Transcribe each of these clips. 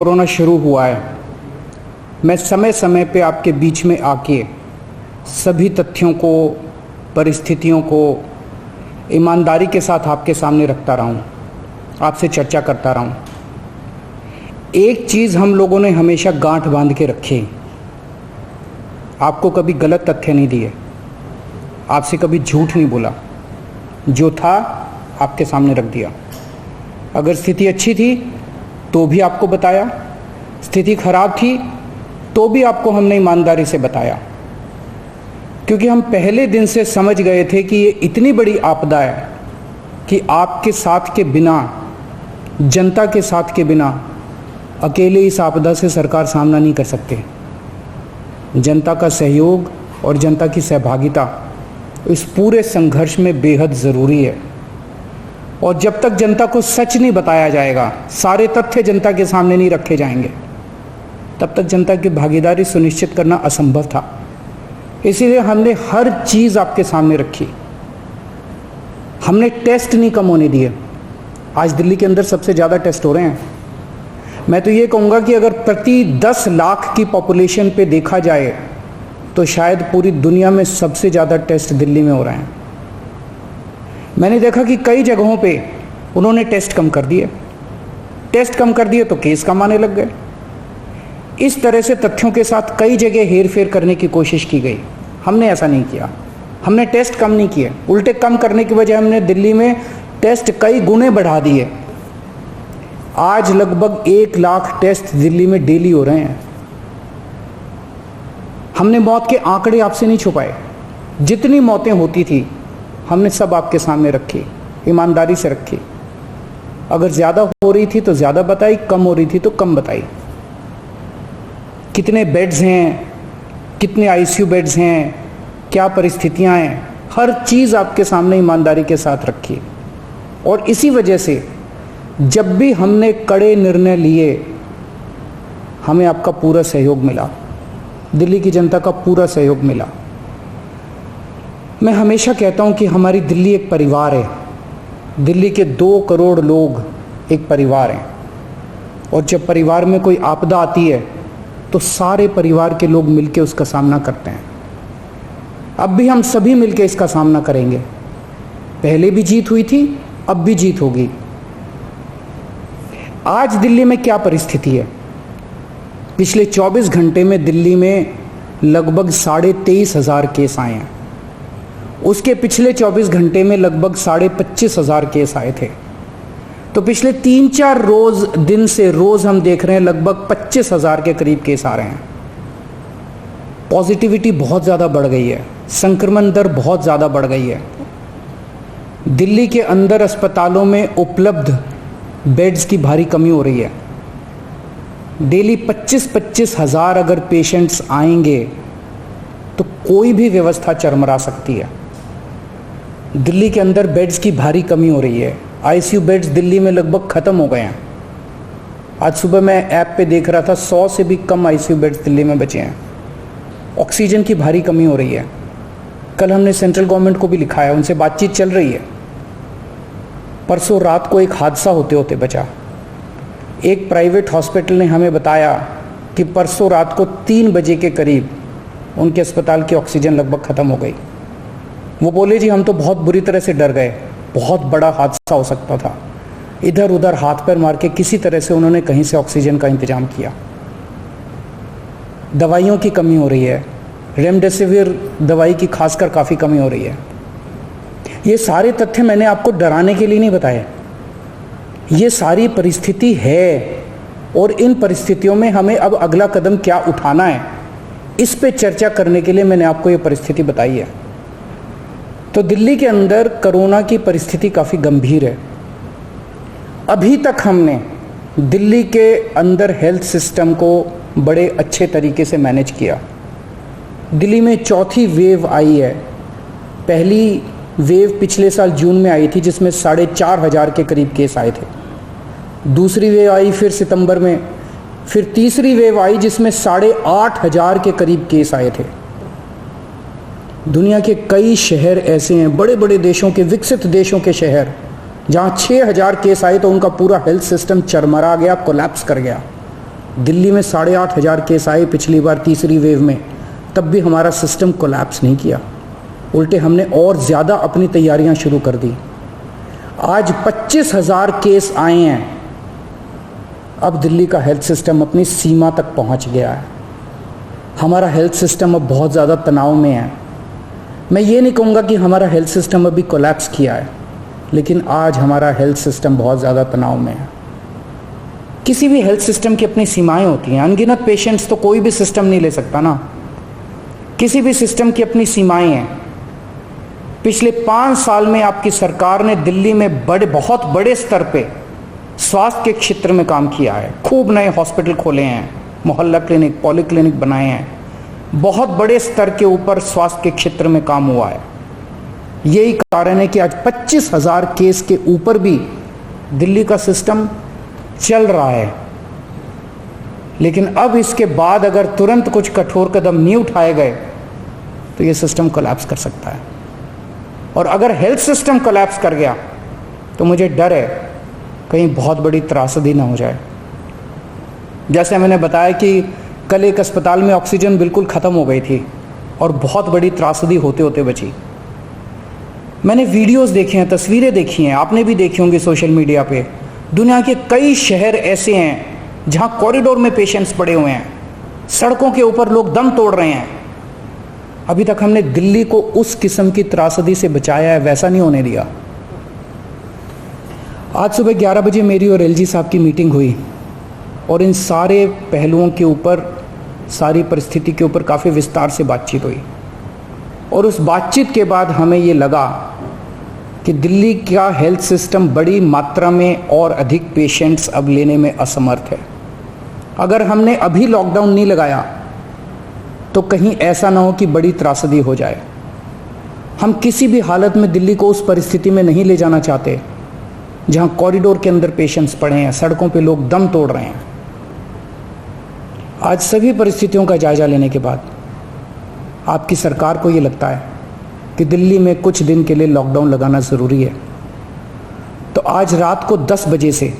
Corona शुरू हुआ है, मैं समय समय पे आपके बीच में आके सभी तथ्यों को, परिस्थितियों को ईमानदारी के साथ आपके सामने रखता रहा हूँ, आपसे चर्चा करता रहा हूँ। एक चीज़ हम लोगों ने हमेशा गांठ बांध के रखी, आपको कभी गलत तथ्य नहीं दिए, आपसे कभी झूठ नहीं बोला, जो था आपके सामने रख दिया। अगर स्थिति अच्छी थी तो भी आपको बताया, स्थिति खराब थी तो भी आपको हमने ईमानदारी से बताया, क्योंकि हम पहले दिन से समझ गए थे कि ये इतनी बड़ी आपदा है कि आपके साथ के बिना, जनता के साथ के बिना अकेले इस आपदा से सरकार सामना नहीं कर सकते। जनता का सहयोग और जनता की सहभागिता इस पूरे संघर्ष में बेहद ज़रूरी है। और जब तक जनता को सच नहीं बताया जाएगा, सारे तथ्य जनता के सामने नहीं रखे जाएंगे, तब तक जनता की भागीदारी सुनिश्चित करना असंभव था। इसीलिए हमने हर चीज़ आपके सामने रखी। हमने टेस्ट नहीं कम होने दिए। आज दिल्ली के अंदर सबसे ज़्यादा टेस्ट हो रहे हैं। मैं तो ये कहूँगा कि अगर प्रति 10 लाख की पॉपुलेशन पे देखा जाए तो शायद पूरी दुनिया में सबसे ज़्यादा टेस्ट दिल्ली में हो रहे हैं। मैंने देखा कि कई जगहों पे उन्होंने टेस्ट कम कर दिए, टेस्ट कम कर दिए तो केस कम आने लग गए। इस तरह से तथ्यों के साथ कई जगह हेर फेर करने की कोशिश की गई। हमने ऐसा नहीं किया, हमने टेस्ट कम नहीं किए, उल्टे कम करने की वजह हमने दिल्ली में टेस्ट कई गुने बढ़ा दिए। आज लगभग 1 लाख टेस्ट दिल्ली में डेली हो रहे हैं। हमने मौत के आंकड़े आपसे नहीं छुपाए, जितनी मौतें होती थी हमने सब आपके सामने रखी, ईमानदारी से रखी। अगर ज़्यादा हो रही थी तो ज़्यादा बताई, कम हो रही थी तो कम बताई। कितने बेड्स हैं, कितने आईसीयू बेड्स हैं, क्या परिस्थितियां हैं, हर चीज़ आपके सामने ईमानदारी के साथ रखी। और इसी वजह से जब भी हमने कड़े निर्णय लिए, हमें आपका पूरा सहयोग मिला, दिल्ली की जनता का पूरा सहयोग मिला। मैं हमेशा कहता हूं कि हमारी दिल्ली एक परिवार है। दिल्ली के 2 करोड़ लोग एक परिवार हैं, और जब परिवार में कोई आपदा आती है तो सारे परिवार के लोग मिलकर उसका सामना करते हैं। अब भी हम सभी मिलकर इसका सामना करेंगे। पहले भी जीत हुई थी, अब भी जीत होगी। आज दिल्ली में क्या परिस्थिति है? पिछले 24 घंटे में दिल्ली में लगभग 23,500 केस आए हैं। उसके पिछले 24 घंटे में लगभग 25,500 केस आए थे। तो पिछले 3-4 दिन से रोज हम देख रहे हैं लगभग 25,000 के करीब केस आ रहे हैं। पॉजिटिविटी बहुत ज़्यादा बढ़ गई है, संक्रमण दर बहुत ज़्यादा बढ़ गई है। दिल्ली के अंदर अस्पतालों में उपलब्ध बेड्स की भारी कमी हो रही है। डेली 25-25 हज़ार अगर पेशेंट्स आएंगे तो कोई भी व्यवस्था चरमरा सकती है। दिल्ली के अंदर बेड्स की भारी कमी हो रही है। आईसीयू बेड्स दिल्ली में लगभग ख़त्म हो गए हैं। आज सुबह मैं ऐप पे देख रहा था 100 से भी कम आईसीयू बेड्स दिल्ली में बचे हैं। ऑक्सीजन की भारी कमी हो रही है। कल हमने सेंट्रल गवर्नमेंट को भी लिखा है, उनसे बातचीत चल रही है। परसों रात को एक हादसा होते होते बचा। एक प्राइवेट हॉस्पिटल ने हमें बताया कि परसों रात को 3 बजे के करीब उनके अस्पताल की ऑक्सीजन लगभग ख़त्म हो गई। वो बोले जी हम तो बहुत बुरी तरह से डर गए, बहुत बड़ा हादसा हो सकता था। इधर उधर हाथ पैर मार के किसी तरह से उन्होंने कहीं से ऑक्सीजन का इंतजाम किया। दवाइयों की कमी हो रही है, रेमडेसिविर दवाई की खासकर काफ़ी कमी हो रही है। ये सारे तथ्य मैंने आपको डराने के लिए नहीं बताए, ये सारी परिस्थिति है। और इन परिस्थितियों में हमें अब अगला कदम क्या उठाना है, इस पे चर्चा करने के लिए मैंने आपको ये परिस्थिति बताई है। तो दिल्ली के अंदर कोरोना की परिस्थिति काफ़ी गंभीर है। अभी तक हमने दिल्ली के अंदर हेल्थ सिस्टम को बड़े अच्छे तरीके से मैनेज किया। दिल्ली में 4थी वेव आई है। पहली वेव पिछले साल जून में आई थी, जिसमें 4,500 के करीब केस आए थे। दूसरी वेव आई फिर सितंबर में, फिर तीसरी वेव आई जिसमें 8,500 के करीब केस आए थे। दुनिया के कई शहर ऐसे हैं, बड़े बड़े देशों के, विकसित देशों के शहर, जहाँ 6,000 केस आए तो उनका पूरा हेल्थ सिस्टम चरमरा गया, कोलैप्स कर गया। दिल्ली में 8,500 केस आए पिछली बार तीसरी वेव में, तब भी हमारा सिस्टम कोलैप्स नहीं किया, उल्टे हमने और ज़्यादा अपनी तैयारियां शुरू कर दी। आज 25,000 केस आए हैं। अब दिल्ली का हेल्थ सिस्टम अपनी सीमा तक पहुंच गया है। हमारा हेल्थ सिस्टम अब बहुत ज़्यादा तनाव में है। मैं ये नहीं कहूँगा कि हमारा हेल्थ सिस्टम अभी कोलैप्स किया है, लेकिन आज हमारा हेल्थ सिस्टम बहुत ज़्यादा तनाव में है। किसी भी हेल्थ सिस्टम की अपनी सीमाएं होती हैं। अनगिनत पेशेंट्स तो कोई भी सिस्टम नहीं ले सकता ना। किसी भी सिस्टम की अपनी सीमाएं हैं। पिछले 5 साल में आपकी सरकार ने दिल्ली में बहुत बड़े स्तर पे स्वास्थ्य के क्षेत्र में काम किया है। खूब नए हॉस्पिटल खोले हैं, मोहल्ला क्लिनिक, पॉलीक्लिनिक बनाए हैं। बहुत बड़े स्तर के ऊपर स्वास्थ्य के क्षेत्र में काम हुआ है। यही कारण है कि आज 25,000 केस के ऊपर भी दिल्ली का सिस्टम चल रहा है। लेकिन अब इसके बाद अगर तुरंत कुछ कठोर कदम नहीं उठाए गए तो ये सिस्टम कोलैप्स कर सकता है। और अगर हेल्थ सिस्टम कोलैप्स कर गया तो मुझे डर है कहीं बहुत बड़ी त्रासदी ना हो जाए। जैसे मैंने बताया कि कल एक अस्पताल में ऑक्सीजन बिल्कुल ख़त्म हो गई थी और बहुत बड़ी त्रासदी होते होते बची। मैंने वीडियोस देखे हैं, तस्वीरें देखी हैं, आपने भी देखी होंगी सोशल मीडिया पे। दुनिया के कई शहर ऐसे हैं जहां कॉरिडोर में पेशेंट्स पड़े हुए हैं, सड़कों के ऊपर लोग दम तोड़ रहे हैं। अभी तक हमने दिल्ली को उस किस्म की त्रासदी से बचाया है, वैसा नहीं होने दिया। आज सुबह 11 बजे मेरी और एलजी साहब की मीटिंग हुई और इन सारे पहलुओं के ऊपर, सारी परिस्थिति के ऊपर काफ़ी विस्तार से बातचीत हुई। और उस बातचीत के बाद हमें ये लगा कि दिल्ली का हेल्थ सिस्टम बड़ी मात्रा में और अधिक पेशेंट्स अब लेने में असमर्थ है। अगर हमने अभी लॉकडाउन नहीं लगाया तो कहीं ऐसा ना हो कि बड़ी त्रासदी हो जाए। हम किसी भी हालत में दिल्ली को उस परिस्थिति में नहीं ले जाना चाहते जहां कॉरिडोर के अंदर पेशेंट्स पड़े हैं, सड़कों पे लोग दम तोड़ रहे हैं। आज सभी परिस्थितियों का जायजा लेने के बाद आपकी सरकार को ये लगता है कि दिल्ली में कुछ दिन के लिए लॉकडाउन लगाना ज़रूरी है, तो आज रात को 10 बजे से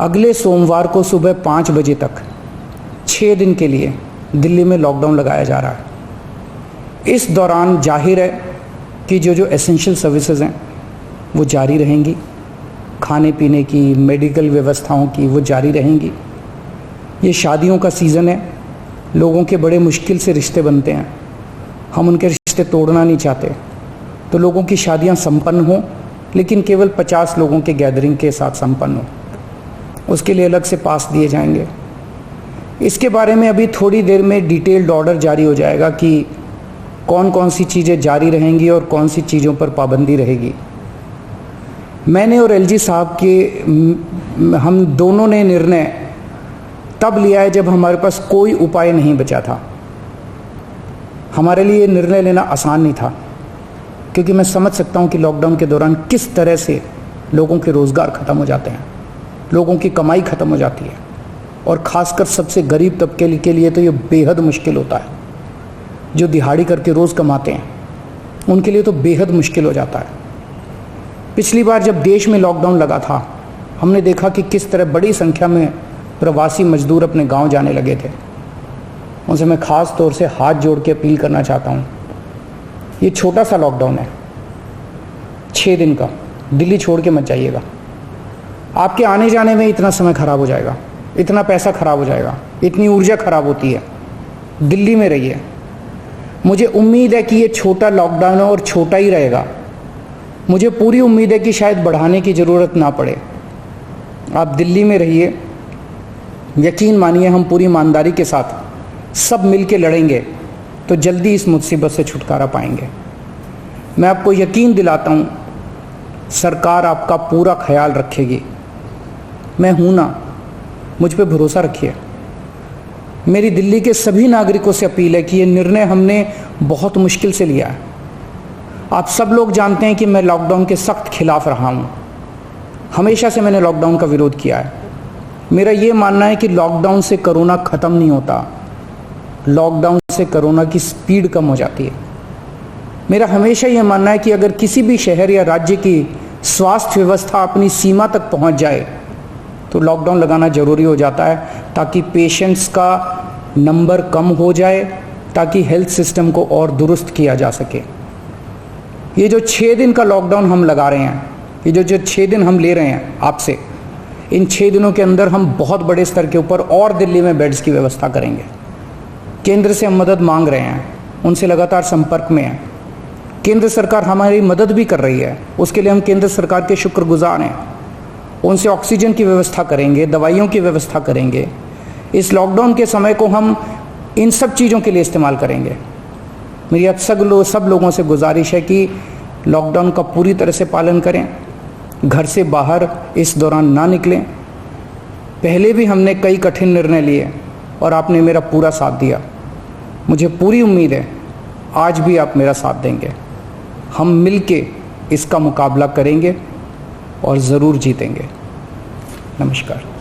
अगले सोमवार को सुबह 5 बजे तक 6 दिन के लिए दिल्ली में लॉकडाउन लगाया जा रहा है। इस दौरान जाहिर है कि जो एसेंशियल सर्विसेज हैं वो जारी रहेंगी, खाने पीने की, मेडिकल व्यवस्थाओं की वो जारी रहेंगी। ये शादियों का सीज़न है, लोगों के बड़े मुश्किल से रिश्ते बनते हैं, हम उनके रिश्ते तोड़ना नहीं चाहते, तो लोगों की शादियां संपन्न हों, लेकिन केवल 50 लोगों के गैदरिंग के साथ संपन्न हो। उसके लिए अलग से पास दिए जाएंगे। इसके बारे में अभी थोड़ी देर में डिटेल्ड ऑर्डर जारी हो जाएगा कि कौन कौन सी चीज़ें जारी रहेंगी और कौन सी चीज़ों पर पाबंदी रहेगी। मैंने और एलजी साहब के हम दोनों ने निर्णय तब लिया है जब हमारे पास कोई उपाय नहीं बचा था। हमारे लिए निर्णय लेना आसान नहीं था, क्योंकि मैं समझ सकता हूं कि लॉकडाउन के दौरान किस तरह से लोगों के रोज़गार ख़त्म हो जाते हैं, लोगों की कमाई ख़त्म हो जाती है, और ख़ासकर सबसे गरीब तबके के लिए तो ये बेहद मुश्किल होता है। जो दिहाड़ी करके रोज़ कमाते हैं उनके लिए तो बेहद मुश्किल हो जाता है। पिछली बार जब देश में लॉकडाउन लगा था, हमने देखा कि किस तरह बड़ी संख्या में प्रवासी मजदूर अपने गांव जाने लगे थे। उनसे मैं ख़ास तौर से हाथ जोड़ के अपील करना चाहता हूं, ये छोटा सा लॉकडाउन है, 6 दिन का, दिल्ली छोड़ के मत जाइएगा। आपके आने जाने में इतना समय खराब हो जाएगा, इतना पैसा खराब हो जाएगा, इतनी ऊर्जा खराब होती है। दिल्ली में रहिए। मुझे उम्मीद है कि ये छोटा लॉकडाउन है और छोटा ही रहेगा। मुझे पूरी उम्मीद है कि शायद बढ़ाने की ज़रूरत ना पड़े। आप दिल्ली में रहिए, यकीन मानिए हम पूरी ईमानदारी के साथ सब मिल के लड़ेंगे तो जल्दी इस मुसीबत से छुटकारा पाएंगे। मैं आपको यकीन दिलाता हूँ, सरकार आपका पूरा ख्याल रखेगी। मैं हूँ ना, मुझ पे भरोसा रखिए। मेरी दिल्ली के सभी नागरिकों से अपील है कि ये निर्णय हमने बहुत मुश्किल से लिया है। आप सब लोग जानते हैं कि मैं लॉकडाउन के सख्त खिलाफ रहा हूँ। हमेशा से मैंने लॉकडाउन का विरोध किया है। मेरा ये मानना है कि लॉकडाउन से कोरोना ख़त्म नहीं होता, लॉकडाउन से कोरोना की स्पीड कम हो जाती है। मेरा हमेशा ये मानना है कि अगर किसी भी शहर या राज्य की स्वास्थ्य व्यवस्था अपनी सीमा तक पहुँच जाए तो लॉकडाउन लगाना ज़रूरी हो जाता है ताकि पेशेंट्स का नंबर कम हो जाए, ताकि हेल्थ सिस्टम को और दुरुस्त किया जा सके। ये जो 6 दिन का लॉकडाउन हम लगा रहे हैं, ये जो 6 दिन हम ले रहे हैं आपसे, इन 6 दिनों के अंदर हम बहुत बड़े स्तर के ऊपर और दिल्ली में बेड्स की व्यवस्था करेंगे। केंद्र से हम मदद मांग रहे हैं, उनसे लगातार संपर्क में हैं। केंद्र सरकार हमारी मदद भी कर रही है, उसके लिए हम केंद्र सरकार के शुक्रगुजार हैं। उनसे ऑक्सीजन की व्यवस्था करेंगे, दवाइयों की व्यवस्था करेंगे। इस लॉकडाउन के समय को हम इन सब चीज़ों के लिए इस्तेमाल करेंगे। मेरी अब सब लोगों से गुजारिश है कि लॉकडाउन का पूरी तरह से पालन करें, घर से बाहर इस दौरान ना निकलें। पहले भी हमने कई कठिन निर्णय लिए और आपने मेरा पूरा साथ दिया। मुझे पूरी उम्मीद है आज भी आप मेरा साथ देंगे। हम मिलके इसका मुकाबला करेंगे और ज़रूर जीतेंगे। नमस्कार।